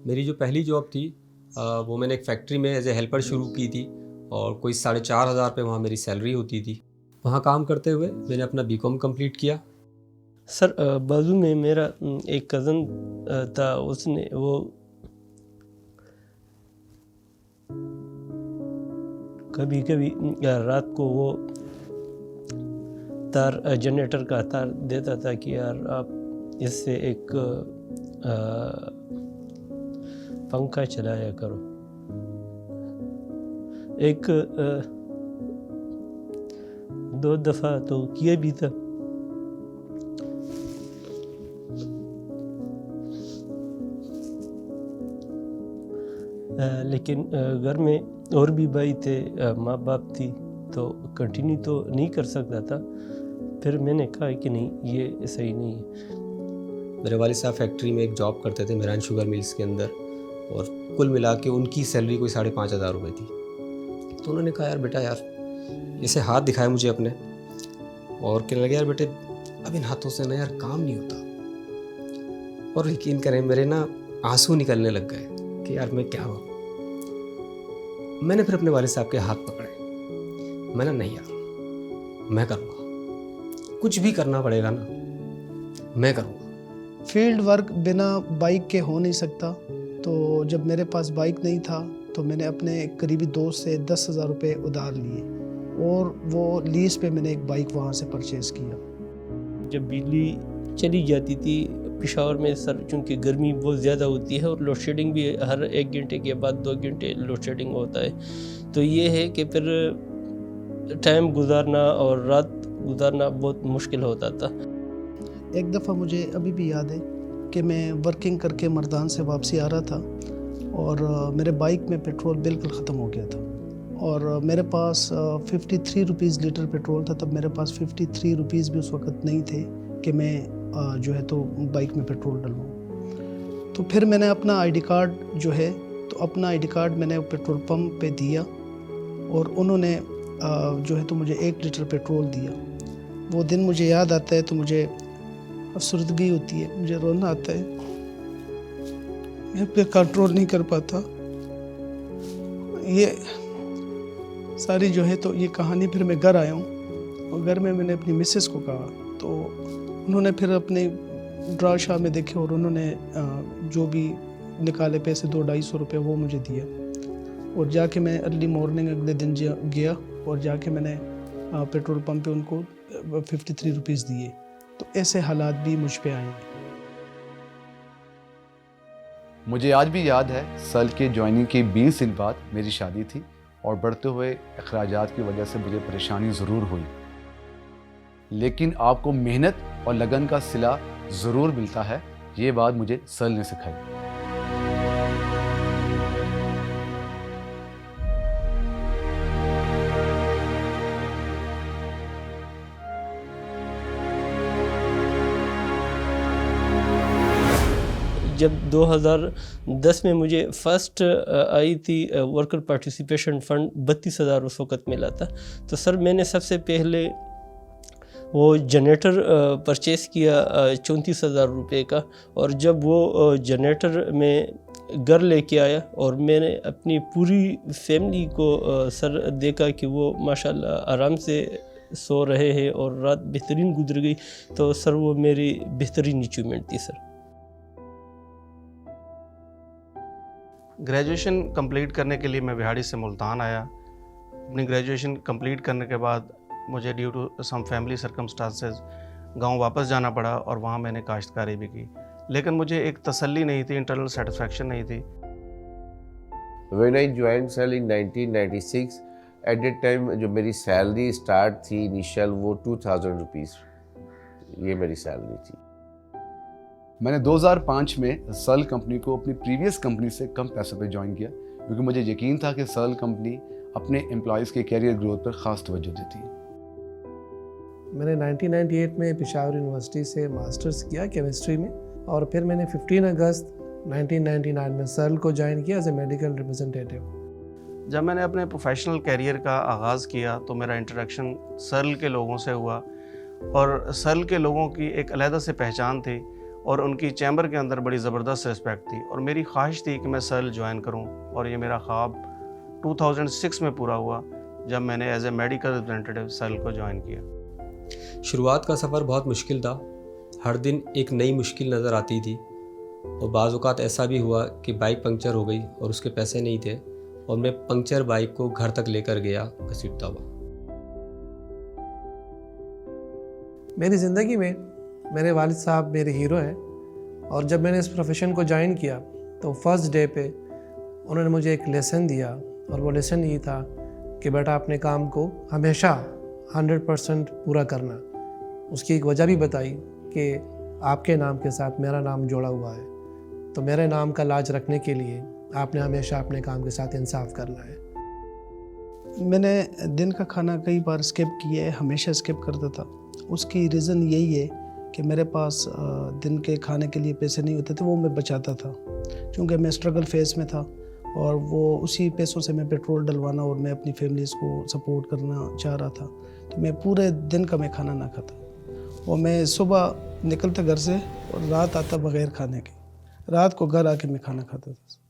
میری جو پہلی جاب تھی وہ میں نے ایک فیکٹری میں ایز اے ہیلپر شروع کی تھی اور کوئی 4,500 پہ وہاں میری سیلری ہوتی تھی. وہاں کام کرتے ہوئے میں نے اپنا BCom کمپلیٹ کیا. سر بازو میں میرا ایک کزن تھا, اس نے وہ کبھی کبھی رات کو وہ تار جنریٹر کا تار دیتا تھا کہ یار آپ اس سے ایک پنکھا چلایا کرو. ایک دو دفعہ تو کیا بھی تھا. لیکن گھر میں اور بھی بھائی تھے, ماں باپ تھی, تو کنٹینیو تو نہیں کر سکتا تھا. پھر میں نے کہا کہ نہیں, یہ صحیح نہیں ہے. میرے والد صاحب فیکٹری میں ایک جاب کرتے تھے میران شوگر ملز کے اندر, اور کل ملا کے ان کی سیلری کوئی 5,500 روپے تھی. تو انہوں نے کہا یار بیٹا یار, اسے ہاتھ دکھائے مجھے اپنے, اور کہنے لگے یار بیٹے اب ان ہاتھوں سے نا یار کام نہیں ہوتا. اور یقین کریں میرے نا آنسو نکلنے لگ گئے کہ یار میں کیا ہوں. میں نے پھر اپنے والد صاحب کے ہاتھ پکڑے. میں نے نہیں یار میں کروں گا, کچھ بھی کرنا پڑے گا نا میں کروں گا. فیلڈ ورک بنا بائک کے ہو نہیں سکتا. تو جب میرے پاس بائک نہیں تھا تو میں نے اپنے قریبی دوست سے 10,000 روپے ادھار لیے, اور وہ لیز پہ میں نے ایک بائک وہاں سے پرچیز کیا. جب بجلی چلی جاتی تھی پشاور میں سر, چونکہ گرمی بہت زیادہ ہوتی ہے اور لوڈ شیڈنگ بھی ہر 1 گھنٹے کے بعد 2 گھنٹے لوڈ شیڈنگ ہوتا ہے, تو یہ ہے کہ پھر ٹائم گزارنا اور رات گزارنا بہت مشکل ہوتا تھا. ایک دفعہ مجھے ابھی بھی یاد ہے کہ میں ورکنگ کر کے مردان سے واپسی آ رہا تھا, اور میرے بائک میں پیٹرول بالکل ختم ہو گیا تھا, اور میرے پاس 53 روپیز لیٹر پیٹرول تھا. تب میرے پاس 53 روپیز بھی اس وقت نہیں تھے کہ میں جو ہے تو بائک میں پیٹرول ڈلواؤں. تو پھر میں نے اپنا آئی ڈی کارڈ جو ہے تو اپنا آئی ڈی کارڈ میں نے پیٹرول پمپ پہ دیا, اور انہوں نے جو ہے تو مجھے 1 لیٹر پیٹرول دیا. وہ دن مجھے یاد آتا ہے تو مجھے افسردگی ہوتی ہے, مجھے رونا آتا ہے, میں پہ کنٹرول نہیں کر پاتا. یہ ساری جو ہے تو یہ کہانی, پھر میں گھر آیا ہوں, اور گھر میں نے اپنی مسز کو کہا, تو انہوں نے پھر اپنے ڈرا شاہ میں دیکھے, اور انہوں نے جو بھی نکالے پیسے 200-250 روپے وہ مجھے دیا, اور جا کے میں ارلی مارننگ اگلے دن گیا, اور جا کے میں نے پیٹرول پمپ پہ ان کو 53 روپیز دیے. تو ایسے حالات بھی مجھ پہ آئے ہیں. مجھے آج بھی یاد ہے سال کے جوائننگ کے 20 دن بعد میری شادی تھی, اور بڑھتے ہوئے اخراجات کی وجہ سے مجھے پریشانی ضرور ہوئی, لیکن آپ کو محنت اور لگن کا صلہ ضرور ملتا ہے. یہ بات مجھے سل نے سکھائی. جب 2010 میں مجھے فرسٹ آئی تھی ورکر پارٹیسپیشن فنڈ 32,000 اس وقت ملا تھا, تو سر میں نے سب سے پہلے وہ جنریٹر پرچیز کیا 34,000 روپے کا. اور جب وہ جنریٹر میں گھر لے کے آیا اور میں نے اپنی پوری فیملی کو سر دیکھا کہ وہ ماشاءاللہ آرام سے سو رہے ہیں اور رات بہترین گزر گئی, تو سر وہ میری بہترین اچیومنٹ تھی. سر گریجویشن کمپلیٹ کرنے کے لیے میں بہاڑی سے ملتان آیا. اپنی گریجویشن کمپلیٹ کرنے کے بعد مجھے due to some family circumstances گاؤں واپس جانا پڑا, اور وہاں میں نے کاشتکاری بھی کی, لیکن مجھے ایک تسلی نہیں تھی, انٹرنل سیٹسفیکشن نہیں تھی. When I joined Cell in 1996, at that time جو میری سیلری اسٹارٹ تھی انیشیل وہ 2,000 روپیز, یہ میری سیلری تھی. میں نے 2005 میں سل کمپنی کو اپنی پریویس کمپنی سے کم پیسے پہ جوائن کیا, کیونکہ مجھے یقین تھا کہ سل کمپنی اپنے امپلائیز کے کیریئر گروتھ پر خاص توجہ دیتی ہے. میں نے 1998 میں پشاور یونیورسٹی سے ماسٹرز کیا کیمسٹری میں, اور پھر میں نے 15 اگست 1999 میں سرل کو جوائن کیا ایز اے میڈیکل ریپرزنٹیٹیو. جب میں نے اپنے پروفیشنل کیریئر کا آغاز کیا تو میرا انٹریکشن سرل کے لوگوں سے ہوا, اور سرل کے لوگوں کی ایک علیحدہ سے پہچان تھی. اور ان کی چیمبر کے اندر بڑی زبردست رسپیکٹ تھی، اور میری خواہش تھی کہ میں سرل جوائن کروں، اور یہ میرا خواب 2006 میں پورا ہوا جب میں نے ایز اے میڈیکل ریپرزینٹیو سرل کو جوائن کیا۔ شروعات کا سفر بہت مشکل تھا، ہر دن ایک نئی مشکل نظر آتی تھی، اور بعض اوقات ایسا بھی ہوا کہ بائک پنکچر ہو گئی اور اس کے پیسے نہیں تھے، اور میں پنکچر بائک کو گھر تک لے کر گیا گھسیٹتا ہوا۔ میری زندگی میں میرے والد صاحب میرے ہیرو ہیں، اور جب میں نے اس پروفیشن کو جوائن کیا تو فرسٹ ڈے پہ انہوں نے مجھے ایک لیسن دیا، اور وہ لیسن یہ تھا کہ بیٹا اپنے کام کو ہمیشہ 100% پورا کرنا۔ اس کی ایک وجہ بھی بتائی کہ آپ کے نام کے ساتھ میرا نام جوڑا ہوا ہے، تو میرے نام کا لاج رکھنے کے لیے آپ نے ہمیشہ اپنے کام کے ساتھ انصاف کرنا ہے۔ میں نے دن کا کھانا کئی بار اسکپ کیا ہے، ہمیشہ اسکپ کرتا تھا۔ اس کی ریزن یہی ہے کہ میرے پاس دن کے کھانے کے لیے پیسے نہیں ہوتے تھے، وہ میں بچاتا تھا، چونکہ میں اسٹرگل فیس میں تھا، اور وہ اسی پیسوں سے میں پیٹرول ڈلوانا اور میں اپنی فیملیز کو سپورٹ کرنا چاہ رہا تھا۔ تو میں پورے دن کا میں کھانا نہ کھاتا، اور میں صبح نکلتا گھر سے اور رات آتا بغیر کھانے کے، رات کو گھر آ کے میں کھانا کھاتا تھا۔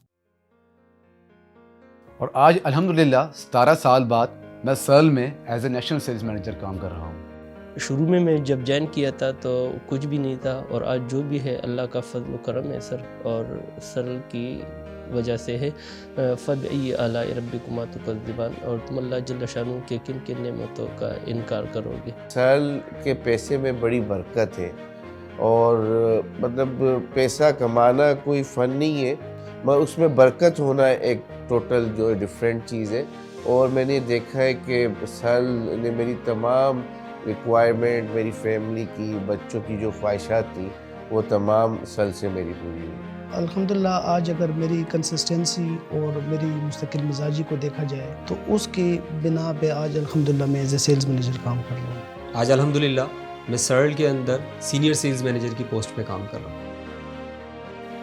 اور آج الحمدللہ 17 سال بعد میں سرل میں as a national sales manager کام کر رہا ہوں۔ شروع میں جب جوائن کیا تھا تو کچھ بھی نہیں تھا، اور آج جو بھی ہے اللہ کا فضل و کرم ہے سر، اور سرل کی وجہ سے ہے۔ فبأي آلاء ربكما تكذبان، اور تم اللہ جل شانہ کے کن کن نعمتوں کا انکار کرو گے۔ سرل کے پیسے میں بڑی برکت ہے، اور مطلب پیسہ کمانا کوئی فن نہیں ہے، مگر اس میں برکت ہونا ایک ٹوٹل جو ہے ڈیفرنٹ چیز ہے۔ اور میں نے دیکھا ہے کہ سرل نے میری تمام ریکوائرمنٹ، میری فیملی کی، بچوں کی جو خواہشات تھی، وہ تمام سرل سے میری پوری ہوئی۔ الحمدللہ آج اگر میری کنسسٹنسی اور میری مستقل مزاجی کو دیکھا جائے تو اس کی بنا پہ آج الحمدللہ میں ایز اے سیلز مینیجر کام کر رہا ہوں۔ آج الحمدللہ میں سرل کے اندر سینئر سیلز مینیجر کی پوسٹ پہ کام کر رہا ہوں۔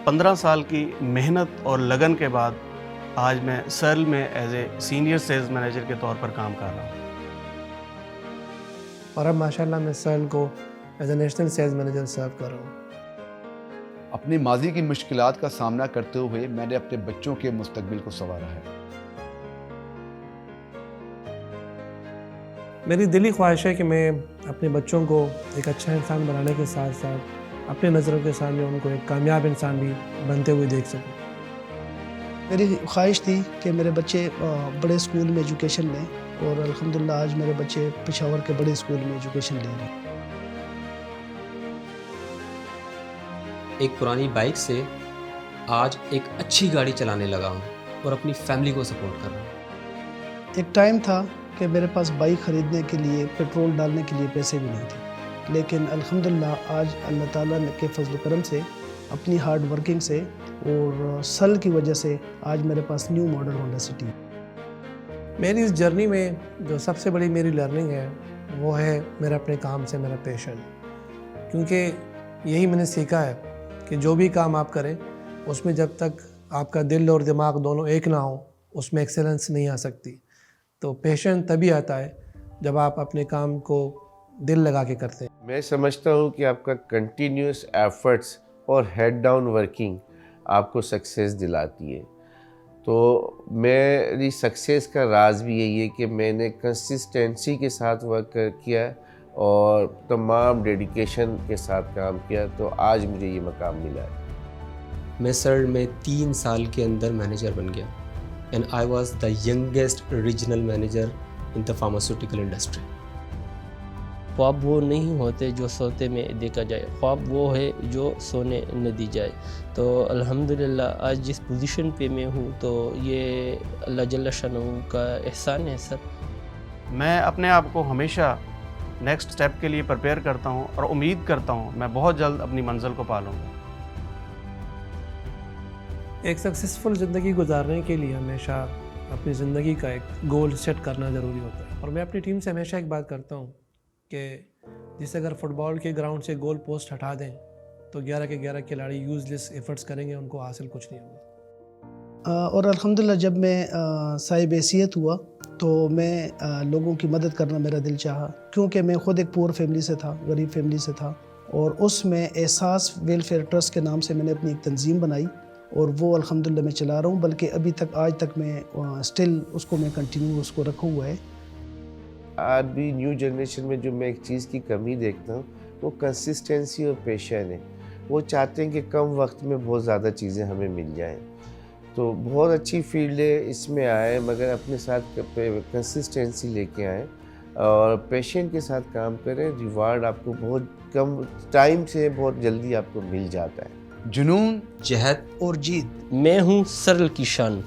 15 سال کی محنت اور لگن کے بعد آج میں سرل میں as a senior sales manager کے طور پر کام کر رہا ہوں۔ اور اب ماشاءاللہ میں سرل کو as a national sales manager serve کر رہا ہوں۔ اپنی ماضی کی مشکلات کا سامنا کرتے ہوئے میں نے اپنے بچوں کے مستقبل کو سنوارا ہے۔ میری دلی خواہش ہے کہ میں اپنے بچوں کو ایک اچھا انسان بنانے کے ساتھ ساتھ اپنے نظروں کے سامنے ان کو ایک کامیاب انسان بھی بنتے ہوئے دیکھ سکوں۔ میری خواہش تھی کہ میرے بچے بڑے اسکول میں ایجوکیشن لیں، اور الحمدللہ آج میرے بچے پشاور کے بڑے اسکول میں ایجوکیشن لے رہے ہیں۔ ایک پرانی بائک سے آج ایک اچھی گاڑی چلانے لگا ہوں، اور اپنی فیملی کو سپورٹ کر رہا ہوں۔ ایک ٹائم تھا کہ میرے پاس بائک خریدنے کے لیے، پیٹرول ڈالنے کے لیے پیسے بھی نہیں تھے، لیکن الحمدللہ آج اللہ تعالیٰ کے فضل و کرم سے، اپنی ہارڈ ورکنگ سے اور سرل کی وجہ سے آج میرے پاس نیو ماڈل ہونڈا سٹی ہے۔ میری اس جرنی میں جو سب سے بڑی میری لرننگ ہے وہ ہے میرا اپنے کام سے میرا پیشن، کیونکہ یہی میں نے سیکھا ہے کہ جو بھی کام آپ کریں اس میں جب تک آپ کا دل اور دماغ دونوں ایک نہ ہو اس میں ایکسلنس نہیں آ سکتی۔ تو پیشن تبھی آتا ہے جب آپ اپنے کام کو دل لگا کے کرتے ہیں۔ میں سمجھتا ہوں کہ آپ کا کنٹینیوس ایفرٹس اور ہیڈ ڈاؤن ورکنگ آپ کو سکسیس دلاتی ہے۔ تو میری سکسیس کا راز بھی یہی ہے کہ میں نے کنسسٹنسی کے ساتھ ورک کیا اور تمام ڈیڈیکیشن کے ساتھ کام کیا، تو آج مجھے یہ مقام ملا ہے۔ میں سرل میں 3 سال کے اندر مینیجر بن گیا، and I was the youngest regional manager in the pharmaceutical industry. خواب وہ نہیں ہوتے جو سوتے میں دیکھا جائے، خواب وہ ہے جو سونے نہ دی جائے۔ تو الحمدللہ آج جس پوزیشن پہ میں ہوں تو یہ اللہ جل شانہ کا احسان ہے سر۔ میں اپنے آپ کو ہمیشہ نیکسٹ سٹیپ کے لیے پریپیئر کرتا ہوں، اور امید کرتا ہوں میں بہت جلد اپنی منزل کو پالوں گا۔ ایک سکسیزفل زندگی گزارنے کے لیے ہمیشہ اپنی زندگی کا ایک گول سیٹ کرنا ضروری ہوتا ہے، اور میں اپنی ٹیم سے ہمیشہ ایک بات کرتا ہوں کہ جسے اگر فٹ بال کے گراؤنڈ سے گول پوسٹ ہٹا دیں تو 11 کے 11 کھلاڑی یوز لیس ایفرٹس کریں گے، ان کو حاصل کچھ نہیں ہوگا۔ اور الحمدللہ جب میں صاحب حیثیت ہوا تو میں لوگوں کی مدد کرنا میرا دل چاہا، کیونکہ میں خود ایک پور فیملی سے تھا، غریب فیملی سے تھا، اور اس میں احساس ویلفیئر ٹرسٹ کے نام سے میں نے اپنی ایک تنظیم بنائی اور وہ الحمدللہ میں چلا رہا ہوں، بلکہ ابھی تک آج تک میں اسٹل اس کو میں کنٹینیو اس کو رکھا ہوا ہے۔ آج بھی نیو جنریشن میں جو میں ایک چیز کی کمی دیکھتا ہوں وہ کنسسٹنسی اور پیشن ہے۔ وہ چاہتے ہیں کہ کم وقت میں بہت زیادہ چیزیں ہمیں مل جائیں، تو بہت اچھی فیلڈ ہے، اس میں آئے مگر اپنے ساتھ کنسسٹنسی لے کے آئیں اور پیشن کے ساتھ کام کریں، ریوارڈ آپ کو بہت کم ٹائم سے بہت جلدی آپ کو مل جاتا ہے۔ جنون، جہد اور جیت، میں ہوں سرل کی شان۔